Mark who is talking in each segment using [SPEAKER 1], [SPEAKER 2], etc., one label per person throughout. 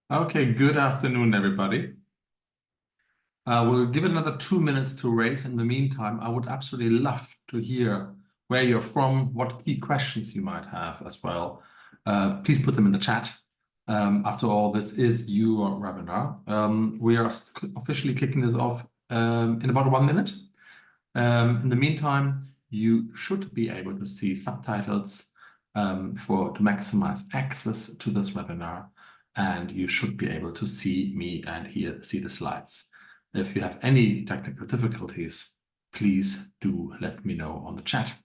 [SPEAKER 1] Okay, good afternoon, everybody. We'll give it another 2 minutes to rate. In the meantime, I would absolutely love to hear where you're from, what key questions you might have as well. Please put them in the chat. After all, this is your webinar. We are officially kicking this off in about 1 minute. In the meantime, you should be able to see subtitles to maximize access to this webinar. And you should be able to see me and see the slides. If you have any technical difficulties, please do let me know on the chat.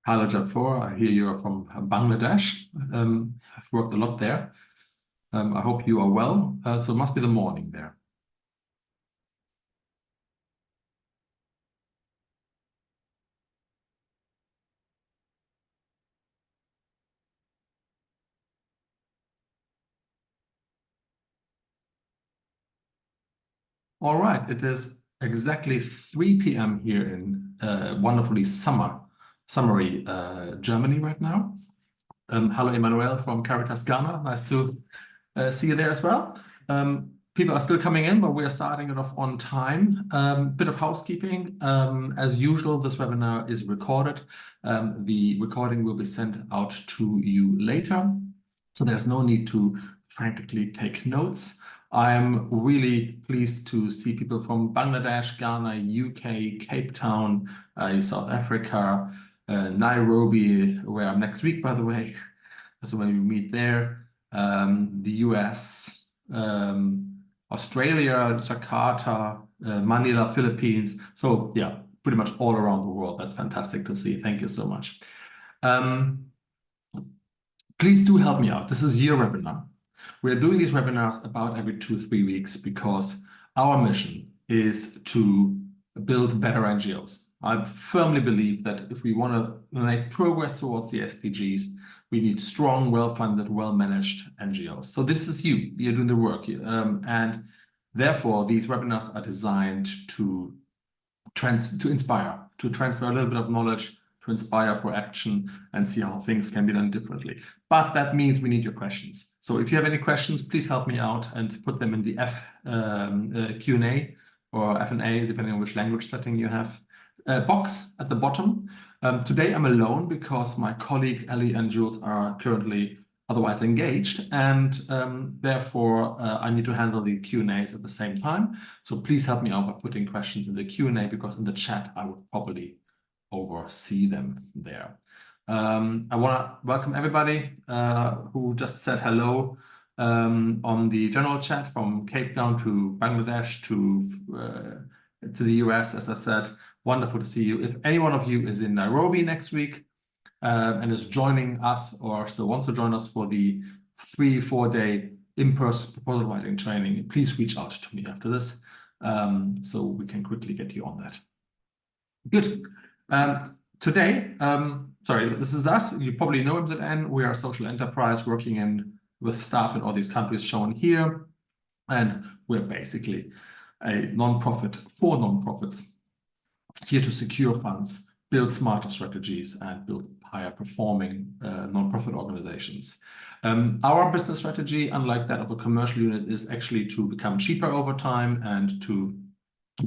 [SPEAKER 1] Hello, Jafar. I hear you are from Bangladesh. I've worked a lot there. I hope you are well. So it must be the morning there. All right, it is exactly 3 p.m. here in wonderfully summery Germany right now. Hello, Emmanuel from Caritas Ghana. Nice to see you there as well. People are still coming in, but we are starting it off on time. Bit of housekeeping. As usual, this webinar is recorded. The recording will be sent out to you later. So there's no need to frantically take notes. I'm really pleased to see people from Bangladesh, Ghana, UK, Cape Town, South Africa, Nairobi, where I'm next week, by the way. So when we meet there, the US, Australia, Jakarta, Manila, Philippines. So yeah, pretty much all around the world. That's fantastic to see. Thank you so much. Please do help me out. This is your webinar. We're doing these webinars about every 2-3 weeks because our mission is to build better NGOs. I firmly believe that if we want to make progress towards the SDGs, we need strong, well-funded, well-managed NGOs. So this is you. You're doing the work. And therefore, these webinars are designed to inspire, to transfer a little bit of knowledge, to inspire for action and see how things can be done differently. But that means we need your questions. So if you have any questions, please help me out and put them in the Q&A or F&A, depending on which language setting you have, box at the bottom. Today I'm alone because my colleague Ellie and Jules are currently otherwise engaged, and therefore I need to handle the Q&As at the same time. So please help me out by putting questions in the Q&A, because in the chat I would probably oversee them there. I want to welcome everybody who just said hello on the general chat, from Cape Town to Bangladesh to the US. As I said, wonderful to see you. If any one of you is in Nairobi next week and is joining us, or still wants to join us for the 3-4 day in-person proposal writing training, please reach out to me after this so we can quickly get you on that. Good. Today, sorry, this is us. You probably know MZN. We are a social enterprise working with staff in all these countries shown here. And we're basically a nonprofit for nonprofits, here to secure funds, build smarter strategies, and build higher performing nonprofit organizations. Our business strategy, unlike that of a commercial unit, is actually to become cheaper over time and to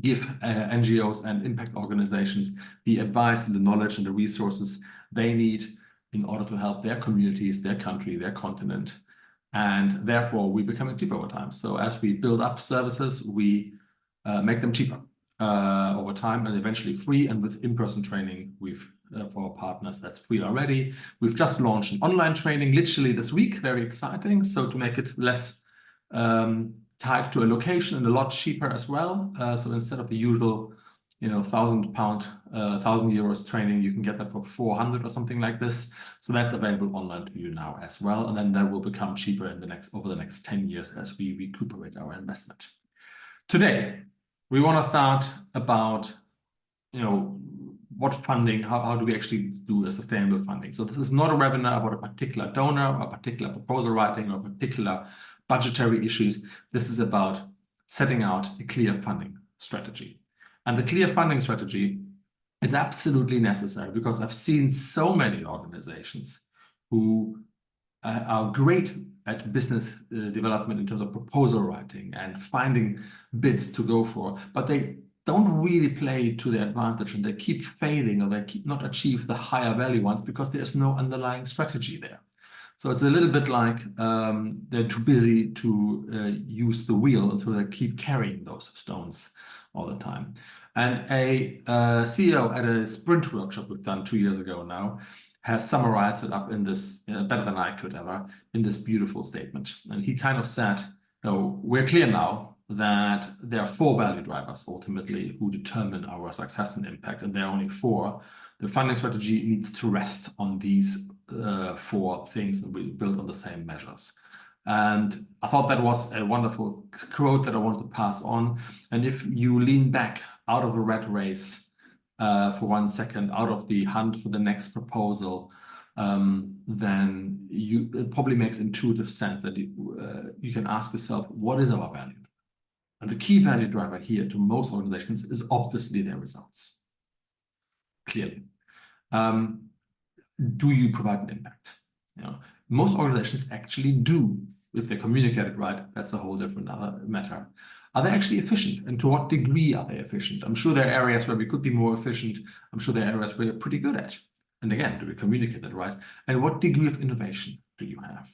[SPEAKER 1] give NGOs and impact organizations the advice and the knowledge and the resources they need in order to help their communities, their country, their continent. And therefore, we become cheaper over time. So as we build up services, we make them cheaper over time and eventually free. And with in-person training, for our partners, that's free already. We've just launched an online training literally this week, very exciting. So to make it less tied to a location and a lot cheaper as well. So instead of the usual, £1,000, €1,000 training, you can get that for 400 or something like this. So that's available online to you now as well. And then that will become cheaper over the next 10 years as we recuperate our investment. Today, we want to start about, what funding, how do we actually do a sustainable funding? So this is not a webinar about a particular donor or a particular proposal writing or particular budgetary issues. This is about setting out a clear funding strategy. And the clear funding strategy is absolutely necessary, because I've seen so many organizations who are great at business development in terms of proposal writing and finding bids to go for, but they don't really play to their advantage, and they keep failing, or they keep not achieve the higher value ones because there's no underlying strategy there. So it's a little bit like they're too busy to use the wheel, and so they keep carrying those stones all the time. And a CEO at a sprint workshop we've done 2 years ago now has summarized it up in this, better than I could ever, in this beautiful statement. And he kind of said, no, we're clear now that there are 4 value drivers ultimately who determine our success and impact, and there are only 4. The funding strategy needs to rest on these 4 things, and we build on the same measures. And I thought that was a wonderful quote that I wanted to pass on. And if you lean back out of the rat race for 1 second, out of the hunt for the next proposal, then it probably makes intuitive sense that you can ask yourself, what is our value? And the key value driver here to most organizations is obviously their results. Clearly. Do you provide an impact? You know, most organizations actually do. If they communicate it right, that's a whole different other matter. Are they actually efficient? And to what degree are they efficient? I'm sure there are areas where we could be more efficient. I'm sure there are areas where you're pretty good at. And again, do we communicate it right? And what degree of innovation do you have?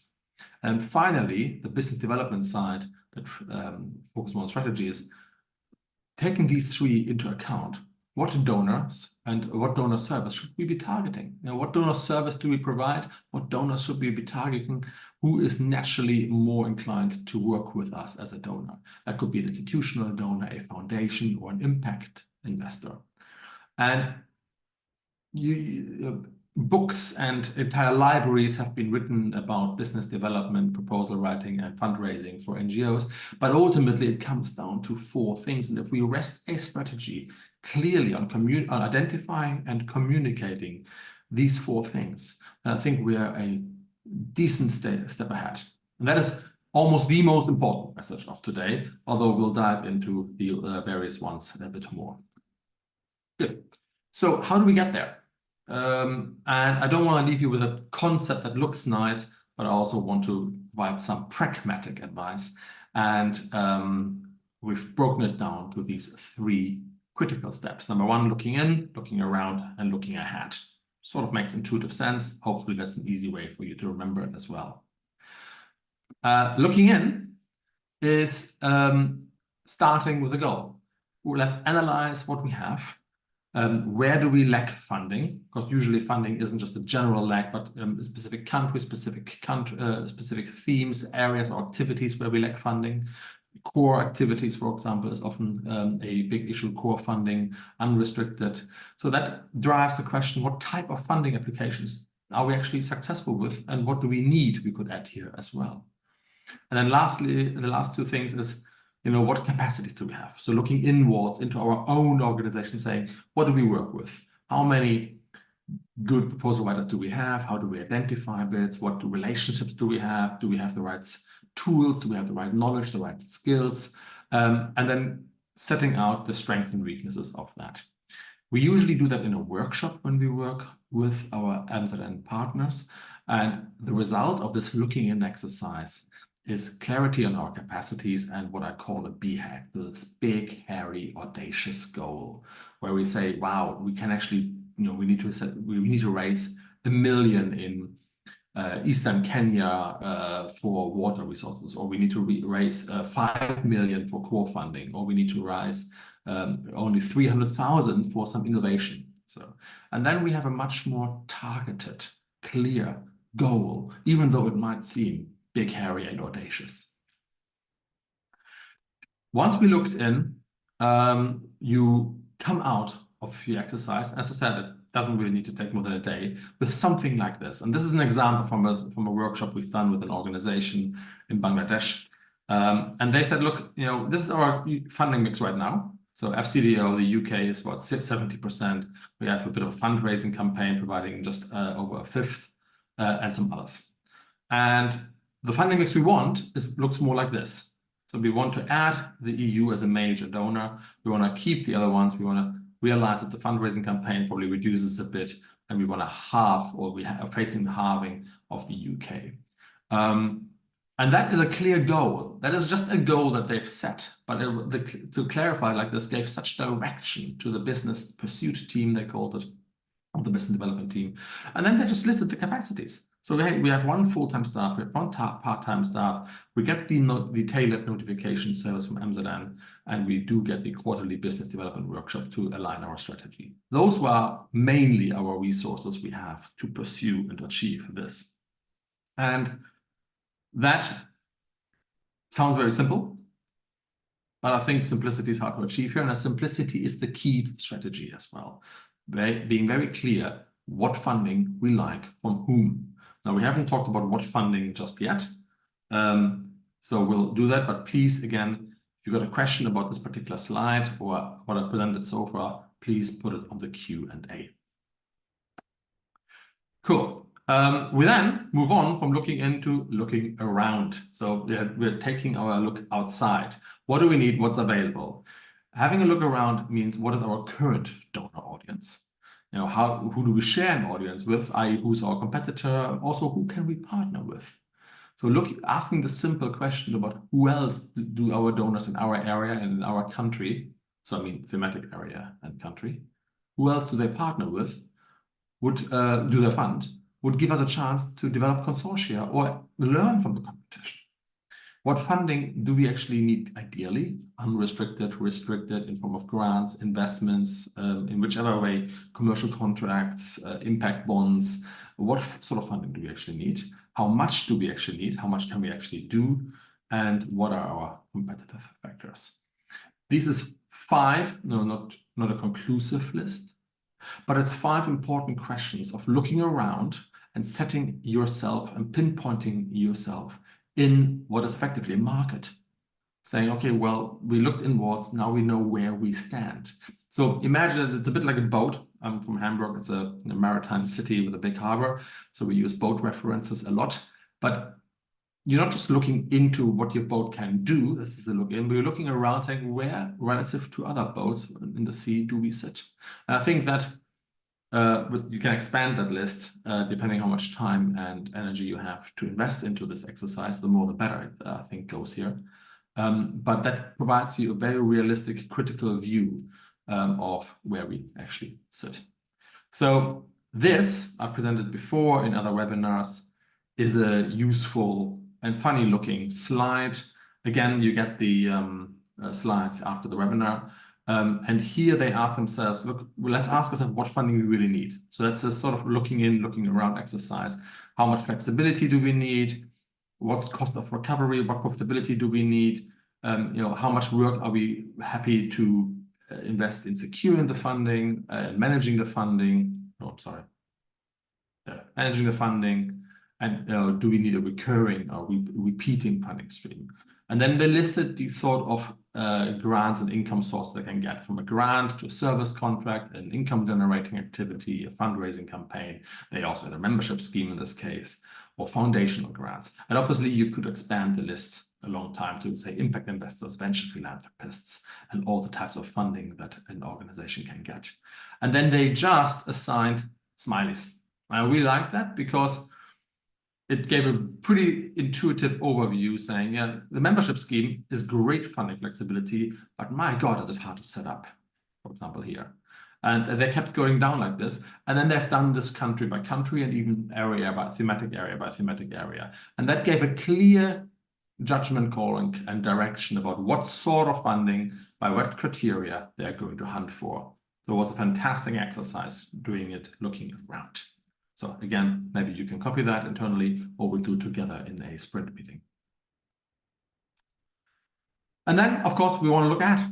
[SPEAKER 1] And finally, the business development side that focuses more on strategy is taking these 3 into account. What donors and what donor service should we be targeting? You know, what donor service do we provide? What donors should we be targeting? Who is naturally more inclined to work with us as a donor? That could be an institutional donor, a foundation, or an impact investor. And books and entire libraries have been written about business development, proposal writing, and fundraising for NGOs. But ultimately, it comes down to 4 things. And if we rest a strategy clearly on identifying and communicating these 4 things, then I think we are a decent step ahead. And that is almost the most important message of today, although we'll dive into the various ones a bit more. Good. So how do we get there? And I don't want to leave you with a concept that looks nice, but I also want to provide some pragmatic advice. And we've broken it down to these 3 critical steps. Number 1, looking in, looking around, and looking ahead. Sort of makes intuitive sense. Hopefully that's an easy way for you to remember it as well. Looking in is starting with a goal. Let's analyze what we have. Where do we lack funding? Because usually funding isn't just a general lack, but a specific country, specific themes, areas, or activities where we lack funding. Core activities, for example, is often a big issue, core funding, unrestricted. So that drives the question, what type of funding applications are we actually successful with, and what do we need we could add here as well? And then lastly, the last 2 things is, you know, what capacities do we have? So looking inwards into our own organization, saying, what do we work with? How many good proposal writers do we have? How do we identify bids? What relationships do we have? Do we have the right tools? Do we have the right knowledge, the right skills? And then setting out the strengths and weaknesses of that. We usually do that in a workshop when we work with our end-to-end partners. And the result of this looking in exercise is clarity on our capacities and what I call a BHAG, this big, hairy, audacious goal, where we say, wow, we can actually, you know, we need to raise $1 million in Eastern Kenya for water resources, or we need to raise 5 million for core funding, or we need to raise only 300,000 for some innovation. So, and then we have a much more targeted, clear goal, even though it might seem big, hairy, and audacious. Once we looked in, you come out of the exercise. As I said, it doesn't really need to take more than a day, with something like this. And this is an example from a workshop we've done with an organization in Bangladesh. And they said, look, you know, this is our funding mix right now. So FCDO, the UK, is about 70%. We have a bit of a fundraising campaign providing just over a fifth, and some others. And the funding mix we want looks more like this. So we want to add the EU as a major donor. We want to keep the other ones. We want to realize that the fundraising campaign probably reduces a bit, and we want to halve, or we are facing the halving of the UK. And that is a clear goal. That is just a goal that they've set. But to clarify, like, this gave such direction to the business pursuit team, they called it, or the business development team. And then they just listed the capacities. So we have one full-time staff, we have one part-time staff, we get the tailored notification service from Amsterdam, and we do get the quarterly business development workshop to align our strategy. Those were mainly our resources we have to pursue and achieve this. And that sounds very simple, but I think simplicity is hard to achieve here, and simplicity is the key strategy as well. Being very clear what funding we like from whom. Now, we haven't talked about what funding just yet, so we'll do that, but please, again, if you've got a question about this particular slide or what I presented so far, please put it on the Q&A. Cool. We then move on from looking into looking around. So we're taking our look outside. What do we need? What's available? Having a look around means, what is our current donor audience? You know, who do we share an audience with? i.e., who's our competitor? Also, who can we partner with? So asking the simple question about who else do our donors in our area and in our country, so I mean thematic area and country, who else do they partner with, would do they fund, would give us a chance to develop consortia or learn from the competition. What funding do we actually need ideally? Unrestricted, restricted, in form of grants, investments, in whichever way, commercial contracts, impact bonds. What sort of funding do we actually need? How much do we actually need? How much can we actually do? And what are our competitive factors? This is five, no, not a conclusive list, but it's 5 important questions of looking around and setting yourself and pinpointing yourself in what is effectively a market. Saying, okay, well, we looked inwards, now we know where we stand. So imagine it's a bit like a boat. I'm from Hamburg, it's a maritime city with a big harbor. So we use boat references a lot, but you're not just looking into what your boat can do. This is a look in, but you're looking around saying, where relative to other boats in the sea do we sit? And I think that you can expand that list depending how much time and energy you have to invest into this exercise. The more, the better, I think, goes here. But that provides you a very realistic, critical view of where we actually sit. So this, I've presented before in other webinars, is a useful and funny looking slide. Again, you get the slides after the webinar. And here they ask themselves, look, well, let's ask ourselves what funding we really need. So that's a sort of looking in, looking around exercise. How much flexibility do we need? What cost of recovery, what profitability do we need? You know, how much work are we happy to invest in securing the funding, managing the funding? Oh, I'm sorry. Managing the funding, and do we need a recurring or repeating funding stream? And then they listed these sort of grants and income sources they can get, from a grant to a service contract, an income generating activity, a fundraising campaign. They also had a membership scheme in this case, or foundational grants. And obviously you could expand the list a long time to say impact investors, venture philanthropists, and all the types of funding that an organization can get. And then they just assigned smileys. I really like that because it gave a pretty intuitive overview saying, yeah, the membership scheme is great funding flexibility, but my God, is it hard to set up, for example, here. And they kept going down like this. And then they've done this country by country and even area by thematic area. And that gave a clear judgment call and direction about what sort of funding, by what criteria they're going to hunt for. So it was a fantastic exercise doing it, looking around. So again, maybe you can copy that internally, or we'll do it together in a sprint meeting. And then, of course, we want to look at,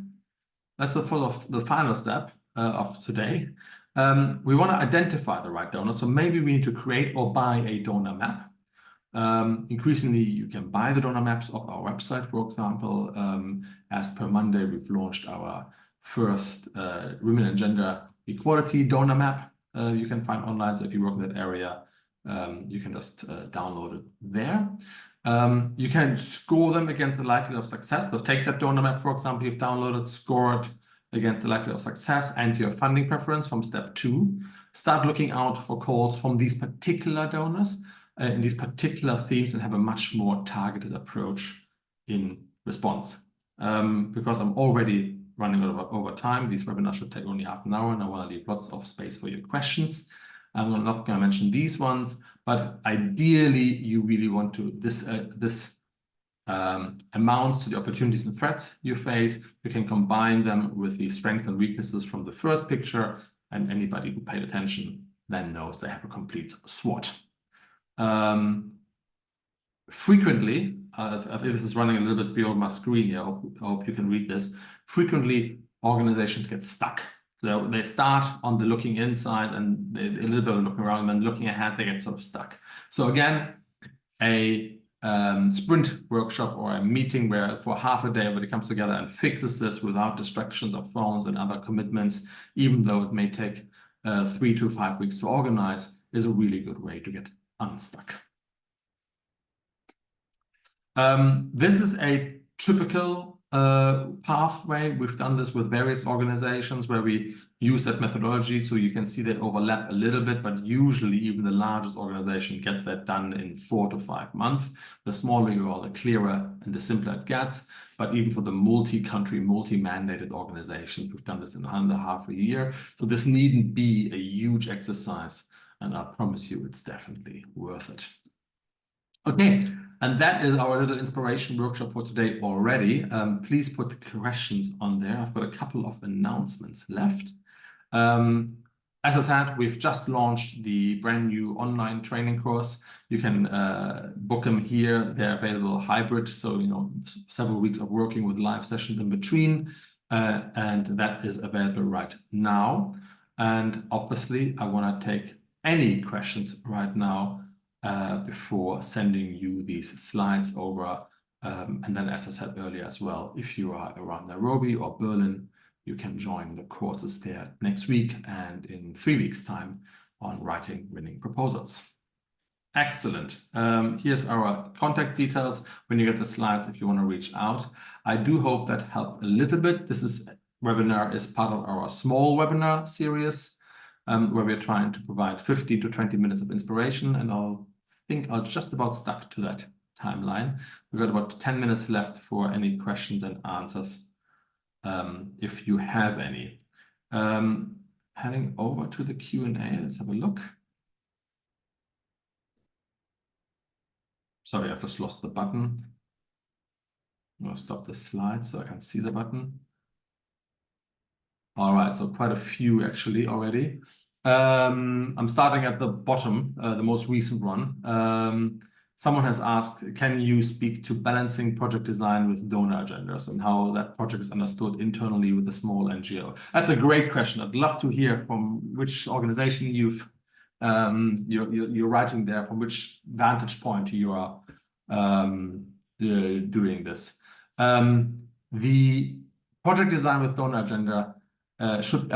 [SPEAKER 1] that's the final step of today. We want to identify the right donor. So maybe we need to create or buy a donor map. Increasingly, you can buy the donor maps off our website, for example. As per Monday, we've launched our first women and gender equality donor map. You can find online. So if you work in that area, you can just download it there. You can score them against the likelihood of success. So take that donor map, for example, you've downloaded, score it against the likelihood of success and your funding preference from step 2. Start looking out for calls from these particular donors in these particular themes and have a much more targeted approach in response. Because I'm already running over time, these webinars should take only half an hour, and I want to leave lots of space for your questions. I'm not going to mention these ones, but ideally, you really want to, this amounts to the opportunities and threats you face. You can combine them with the strengths and weaknesses from the first picture, and anybody who paid attention then knows they have a complete SWOT. Frequently, this is running a little bit beyond my screen here, I hope you can read this. Frequently, organizations get stuck. So they start on the looking inside and a little bit of looking around, and then looking ahead, they get sort of stuck. So again, a sprint workshop or a meeting where for half a day everybody comes together and fixes this without distractions of phones and other commitments, even though it may take 3 to 5 weeks to organize, is a really good way to get unstuck. This is a typical pathway. We've done this with various organizations where we use that methodology, so you can see they overlap a little bit, but usually even the largest organization get that done in 4 to 5 months. The smaller you are, the clearer and the simpler it gets. But even for the multi-country, multi-mandated organizations, we've done this in under half a year. So this needn't be a huge exercise, and I promise you it's definitely worth it. Okay, and that is our little inspiration workshop for today already. Please put questions on there. I've got a couple of announcements left. As I said, we've just launched the brand new online training course. You can book them here. They're available hybrid, so several weeks of working with live sessions in between, and that is available right now. And obviously, I want to take any questions right now before sending you these slides over. And then, as I said earlier as well, if you are around Nairobi or Berlin, you can join the courses there next week and in 3 weeks' time on writing winning proposals. Excellent. Here's our contact details when you get the slides if you want to reach out. I do hope that helped a little bit. This webinar is part of our small webinar series where we're trying to provide 15 to 20 minutes of inspiration, and I'll just about stuck to that timeline. We've got about 10 minutes left for any questions and answers, if you have any. Heading over to the Q&A, let's have a look. Sorry, I've just lost the button. I'm going to stop the slide so I can see the button. All right, so quite a few actually already. I'm starting at the bottom, the most recent one. Someone has asked, can you speak to balancing project design with donor agendas and how that project is understood internally with a small NGO? That's a great question. I'd love to hear from which organization you're writing there, from which vantage point you are doing this. The project design with donor agenda, I should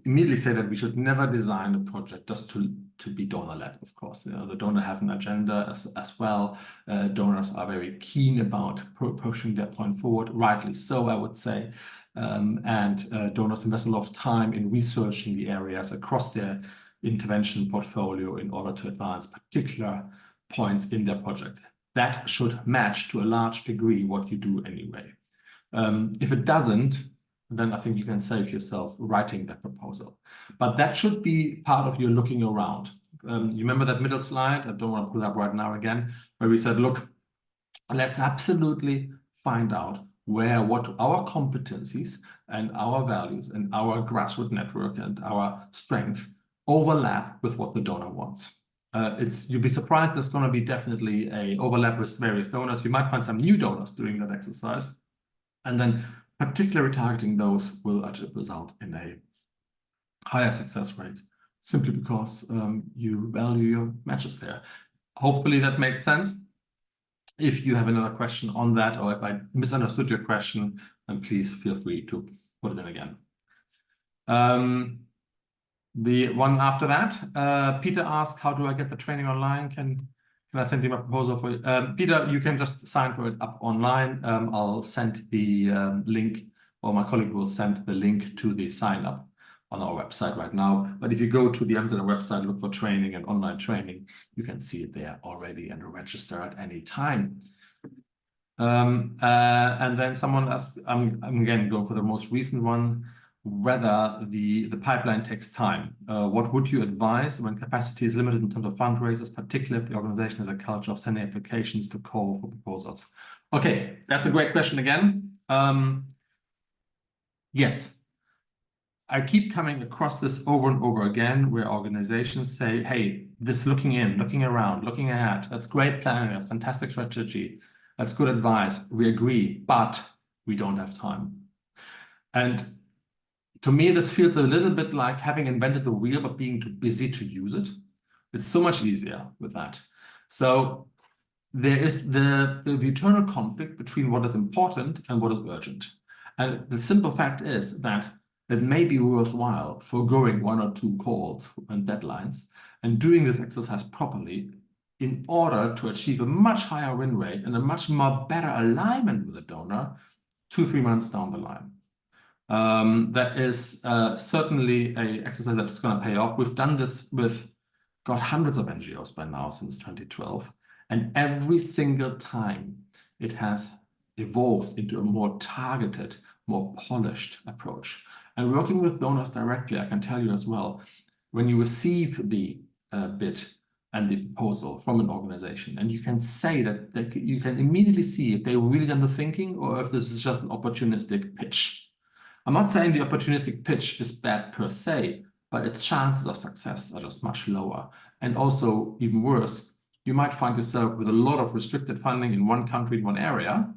[SPEAKER 1] immediately say that we should never design a project just to be donor-led, of course. The donor have an agenda as well. Donors are very keen about pushing their point forward, rightly so, I would say. And donors invest a lot of time in researching the areas across their intervention portfolio in order to advance particular points in their project. That should match to a large degree what you do anyway. If it doesn't, then I think you can save yourself writing that proposal. But that should be part of your looking around. You remember that middle slide? I don't want to pull it up right now again, where we said, look, let's absolutely find out what our competencies and our values and our grassroots network and our strength overlap with what the donor wants. You'll be surprised there's going to be definitely an overlap with various donors. You might find some new donors doing that exercise. And then particularly targeting those will actually result in a higher success rate, simply because you value your matches there. Hopefully that makes sense. If you have another question on that, or if I misunderstood your question, then please feel free to put it in again. The one after that, Peter asked, how do I get the training online? Can I send you my proposal for you? Peter, you can just sign for it up online. I'll send the link or my colleague will send the link to the sign up on our website right now. But if you go to the Amsterdam website, look for training and online training, you can see it there already and register at any time. And then someone asked, I'm again going for the most recent one, whether the pipeline takes time. What would you advise when capacity is limited in terms of fundraisers, particularly if the organization has a culture of sending applications to call for proposals? Okay, that's a great question again. Yes, I keep coming across this over and over again, where organizations say, hey, this looking in, looking around, looking ahead, that's great planning, that's fantastic strategy, that's good advice, we agree, but we don't have time. And to me, this feels a little bit like having invented the wheel, but being too busy to use it. It's so much easier with that. So there is the eternal conflict between what is important and what is urgent. And the simple fact is that it may be worthwhile foregoing 1 or 2 calls and deadlines and doing this exercise properly in order to achieve a much higher win rate and a much more better alignment with the donor 2-3 months down the line. That is certainly an exercise that's going to pay off. We've done this with, got hundreds of NGOs by now since 2012. And every single time it has evolved into a more targeted, more polished approach. And working with donors directly, I can tell you as well, when you receive the bid and the proposal from an organization, and you can say that you can immediately see if they really done the thinking or if this is just an opportunistic pitch. I'm not saying the opportunistic pitch is bad per se, but its chances of success are just much lower. And also, even worse, you might find yourself with a lot of restricted funding in one country, in one area,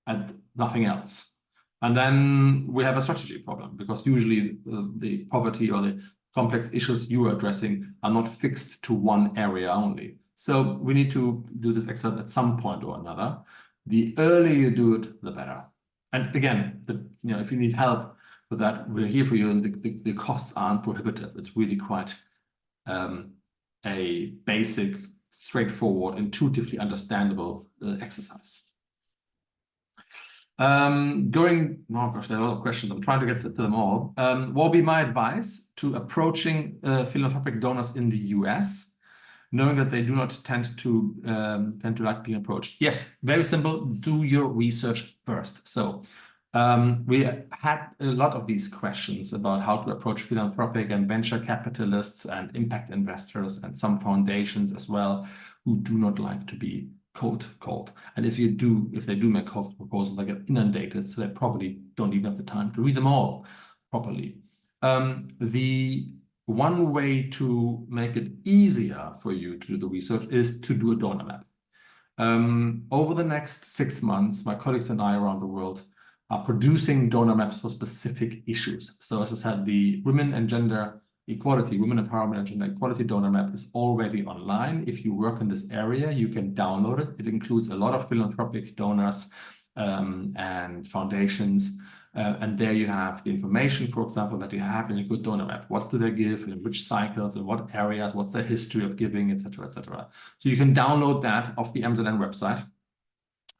[SPEAKER 1] and nothing else. And then we have a strategy problem, because usually the poverty or the complex issues you are addressing are not fixed to one area only. So we need to do this exercise at some point or another. The earlier you do it, the better. And again, if you need help with that, we're here for you, and the costs aren't prohibitive. It's really quite a basic, straightforward, intuitively understandable exercise. Oh gosh, there are a lot of questions. I'm trying to get to them all. What will be my advice to approaching philanthropic donors in the US, knowing that they do not tend to like being approached? Yes, very simple. Do your research first. So we had a lot of these questions about how to approach philanthropic and venture capitalists and impact investors and some foundations as well, who do not like to be cold called. And if they do make cold proposals, they get inundated, so they probably don't even have the time to read them all properly. The one way to make it easier for you to do the research is to do a donor map. Over the next 6 months, my colleagues and I around the world are producing donor maps for specific issues. So as I said, the women and gender equality, women empowerment and gender equality donor map is already online. If you work in this area, you can download it. It includes a lot of philanthropic donors and foundations. And there you have the information, for example, that you have in a good donor map. What do they give, in which cycles, in what areas, what's their history of giving, etc., etc. So you can download that off the MZN website.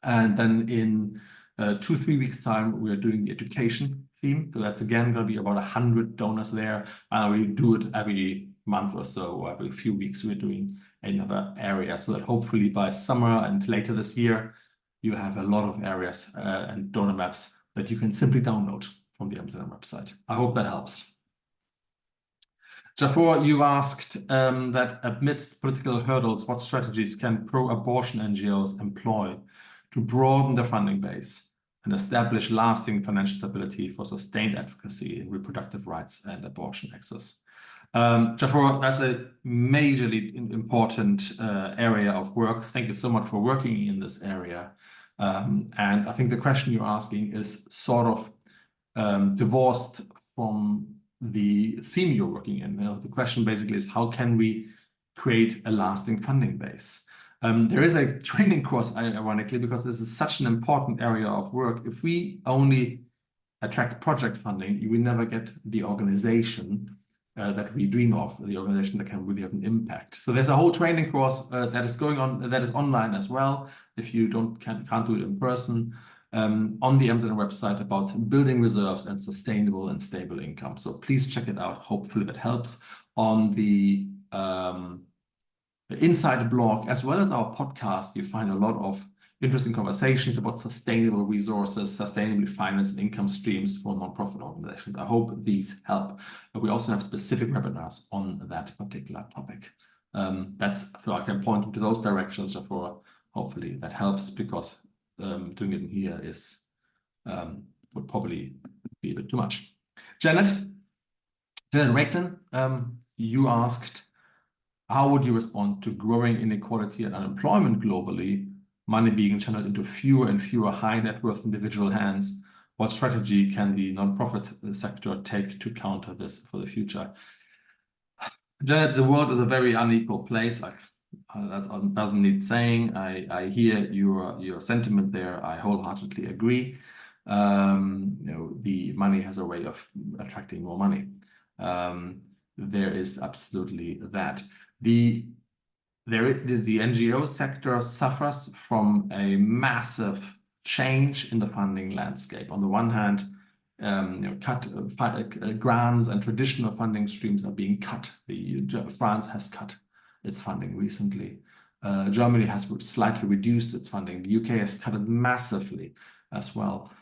[SPEAKER 1] And then in 2-3 weeks' time, we are doing the education theme. So that's again going to be about 100 donors there. We do it every month or so, or every few weeks. We're doing another area, so that hopefully by summer and later this year, you have a lot of areas and donor maps that you can simply download from the MZN website. I hope that helps. Jafar, you asked that amidst political hurdles, what strategies can pro-abortion NGOs employ to broaden their funding base and establish lasting financial stability for sustained advocacy in reproductive rights and abortion access? Jafar, that's a majorly important area of work. Thank you so much for working in this area. And I think the question you're asking is sort of divorced from the theme you're working in. The question basically is, how can we create a lasting funding base? There is a training course, ironically, because this is such an important area of work. If we only attract project funding, you will never get the organization that we dream of, the organization that can really have an impact. So there's a whole training course that is going on, that is online as well. If you can't do it in person, on the MZN website about building reserves and sustainable and stable income. So please check it out. Hopefully that helps. On the Insight blog, as well as our podcast, you find a lot of interesting conversations about sustainable resources, sustainably financed income streams for nonprofit organizations. I hope these help. But we also have specific webinars on that particular topic. So I can point to those directions. Therefore, hopefully that helps, because doing it in here is would probably be a bit too much. Janet Wagton, you asked, how would you respond to growing inequality and unemployment globally, money being channeled into fewer and fewer high net worth individual hands? What strategy can the nonprofit sector take to counter this for the future? Janet, the world is a very unequal place. That doesn't need saying. I hear your sentiment there. I wholeheartedly agree. The money has a way of attracting more money. There is absolutely that. The NGO sector suffers from a massive change in the funding landscape. On the one hand, grants and traditional funding streams are being cut. France has cut its funding recently. Germany has slightly reduced its funding. The UK has cut it massively as well.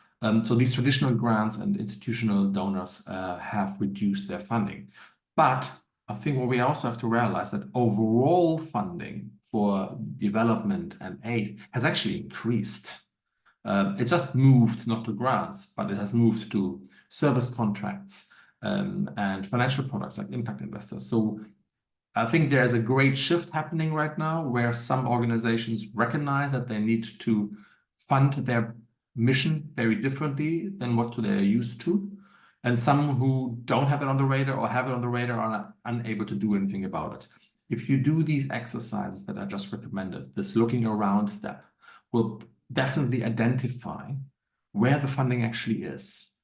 [SPEAKER 1] So these traditional grants and institutional donors have reduced their funding. But I think what we also have to realize that overall funding for development and aid has actually increased. It just moved not to grants, but it has moved to service contracts and financial products like impact investors. So I think there is a great shift happening right now where some organizations recognize that they need to fund their mission very differently than what they're used to. And some who don't have it on the radar or have it on the radar are unable to do anything about it. If you do these exercises that I just recommended, this looking around step will definitely identify where the funding actually is.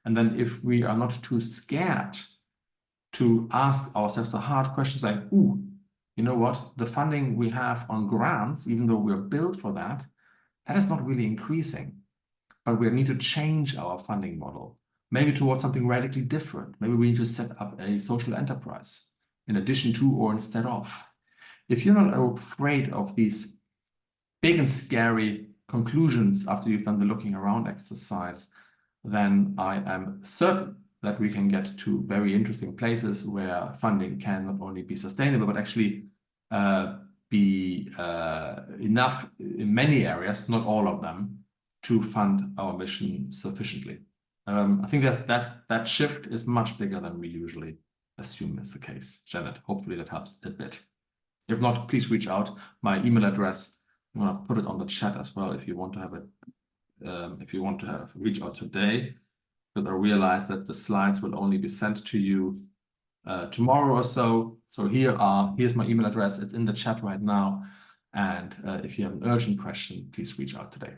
[SPEAKER 1] And then if we are not too scared to ask ourselves the hard questions like, ooh, you know what, the funding we have on grants, even though we're built for that, that is not really increasing. But we need to change our funding model, maybe towards something radically different. Maybe we need to set up a social enterprise in addition to or instead of. If you're not afraid of these big and scary conclusions after you've done the looking around exercise, then I am certain that we can get to very interesting places where funding can not only be sustainable, but actually be enough in many areas, not all of them, to fund our mission sufficiently. I think that shift is much bigger than we usually assume is the case. Janet, hopefully that helps a bit. If not, please reach out. My email address, I'm gonna put it on the chat as well if you want to have it. If you want to reach out today, because I realize that the slides will only be sent to you tomorrow or so. So here's my email address. It's in the chat right now. And if you have an urgent question, please reach out today.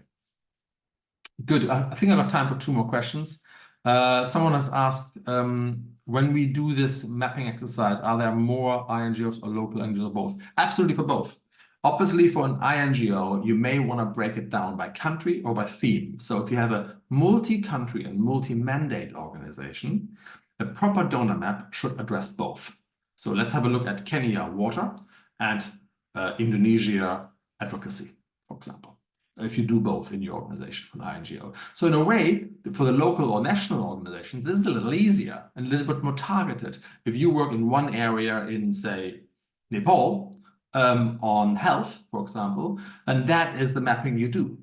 [SPEAKER 1] Good. I think I got time for 2 more questions. Someone has asked, when we do this mapping exercise, are there more INGOs or local NGOs or both? Absolutely for both. Obviously, for an INGO, you may want to break it down by country or by theme. So if you have a multi-country and multi-mandate organization, the proper donor map should address both. So let's have a look at Kenya water and Indonesia advocacy, for example, if you do both in your organization for an INGO. So in a way, for the local or national organizations, this is a little easier and a little bit more targeted. If you work in one area in, say, Nepal, on health, for example, and that is the mapping you do.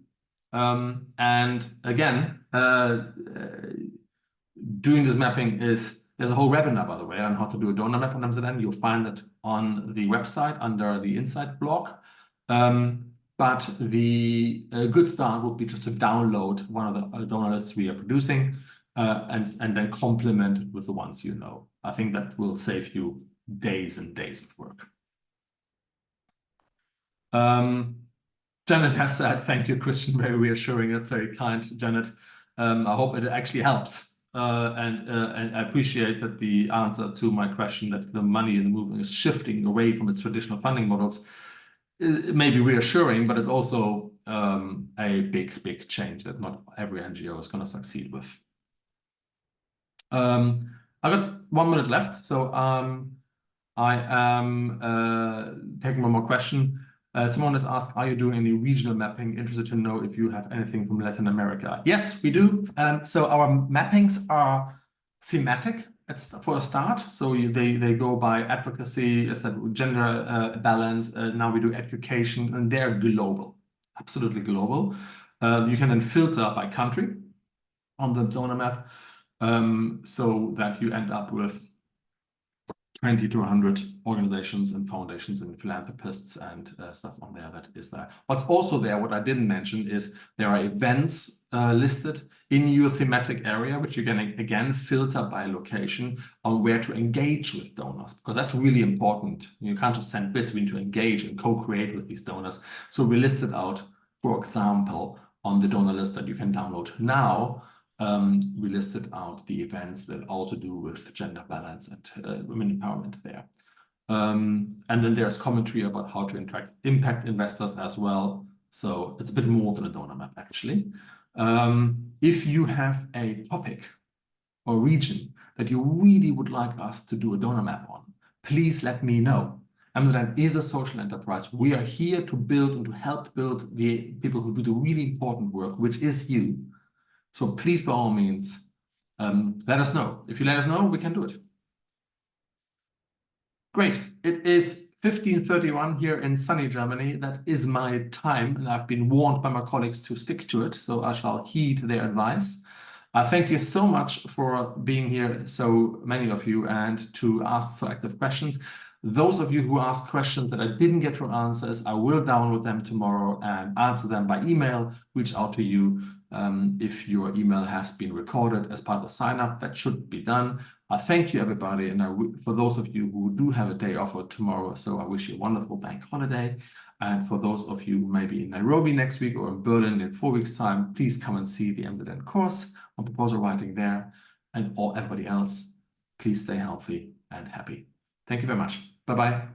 [SPEAKER 1] And again, doing this mapping there's a whole webinar, by the way, on how to do a donor map on MZN. You'll find it on the website under the Insight blog. But the good start would be just to download one of the donor lists we are producing and then complement it with the ones you know. I think that will save you days and days of work. Janet has said, thank you, Christian, very reassuring. That's very kind, Janet. I hope it actually helps. And I appreciate that the answer to my question that the money in the movement is shifting away from its traditional funding models. It may be reassuring, but it's also a big change that not every NGO is going to succeed with. I got 1 minute left, so I am taking one more question. Someone has asked, are you doing any regional mapping? Interested to know if you have anything from Latin America. Yes, we do. So our mappings are thematic for a start. So they go by advocacy, I said, gender balance. Now we do education, and they're global, absolutely global. You can then filter by country on the donor map, so that you end up with 20 to 100 organizations and foundations and philanthropists and stuff on there that is there. What's also there, what I didn't mention, is there are events listed in your thematic area, which you can again filter by location on where to engage with donors, because that's really important. You can't just send bits, we need to engage and co-create with these donors. So we listed out, for example, on the donor list that you can download now, we listed out the events that all to do with gender balance and women empowerment there. And then there's commentary about how to impact investors as well. So it's a bit more than a donor map, actually. If you have a topic or region that you really would like us to do a donor map on, please let me know. Amsterdam is a social enterprise. We are here to build and to help build the people who do the really important work, which is you. So please, by all means, let us know. If you let us know, we can do it. Great. It is 15:31 here in sunny Germany. That is my time, and I've been warned by my colleagues to stick to it, so I shall heed their advice. Thank you so much for being here, so many of you, and to ask so active questions. Those of you who asked questions that I didn't get your answers, I will download them tomorrow and answer them by email, reach out to you. If your email has been recorded as part of the sign up, that should be done. Thank you, everybody. And for those of you who do have a day off tomorrow, so I wish you a wonderful bank holiday. And for those of you who may be in Nairobi next week or in Berlin in 4 weeks' time, please come and see the MZN course on proposal writing there. And everybody else, please stay healthy and happy. Thank you very much. Bye-bye.